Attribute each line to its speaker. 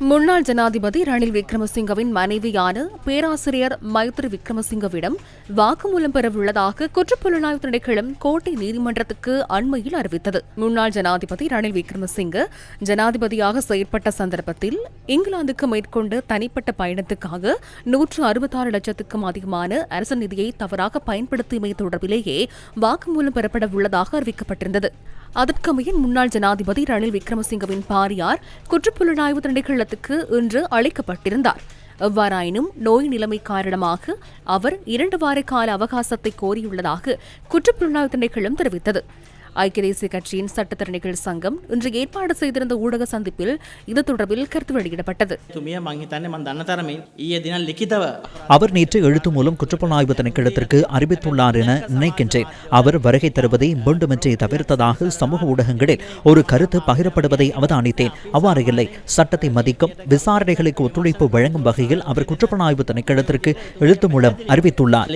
Speaker 1: முன்னாள் ஜனாதிபதி ரணில் விக்ரமசிங்கவின் மனைவியான பேராசிரியர் மைத்ரி விக்ரமசிங்கவிடம் வாக்குமூலம் பெறவுள்ளதாக குற்றப்புலனாய்வு திணைக்களம் கோட்டை நீதிமன்றத்துக்கு அண்மையில் அறிவித்தது. முன்னாள் ஜனாதிபதி ரணில் விக்ரமசிங்க ஜனாதிபதியாக செயற்பட்ட சந்தர்ப்பத்தில் இங்கிலாந்துக்கு மேற்கொண்ட தனிப்பட்ட பயணத்துக்காக 166 லட்சத்துக்கும் அதிகமான அரசு நிதியை தவறாக பயன்படுத்தியமை தொடர்பிலேயே வாக்குமூலம் பெறப்பட உள்ளதாக அறிவிக்கப்பட்டிருந்தது. அதற்கமைய முன்னாள் ஜனாதிபதி ரணில் விக்ரமசிங்கவின் பாரியார் குற்றப்புலனாய்வு திணைக்களத்துக்கு இன்று அழைக்கப்பட்டிருந்தார். எவ்வாறாயினும் நோய் நிலைமை காரணமாக அவர் 2 வார கால அவகாசத்தை கோரியுள்ளதாக குற்றப்புலனாய்வு திணைக்களம் தெரிவித்தது. ஐக்கிய தேசிய கட்சியின் சட்டத்தரணிகள் சங்கம் இன்று ஏற்பாடு செய்திருந்த ஊடக சந்திப்பில் இது தொடர்பில் கருத்து வெளியிடப்பட்டது.
Speaker 2: அவர் நேற்று எழுத்து மூலம் குற்றப்புலனாய்வு திணைக்களத்திற்கு அறிவித்துள்ளார் என நினைக்கின்றேன். அவர் வருகை தருவதை வேண்டுமென்றே தவிர்த்ததாக சமூக ஊடகங்களில் ஒரு கருத்து பகிரப்படுவதை அவதானித்தேன். அவ்வாறு இல்லை. சட்டத்தை மதிக்கும் விசாரணைகளுக்கு ஒத்துழைப்பு வழங்கும் வகையில் அவர் குற்றப்புலனாய்வு திணைக்களத்திற்கு எழுத்து மூலம் அறிவித்துள்ளார்.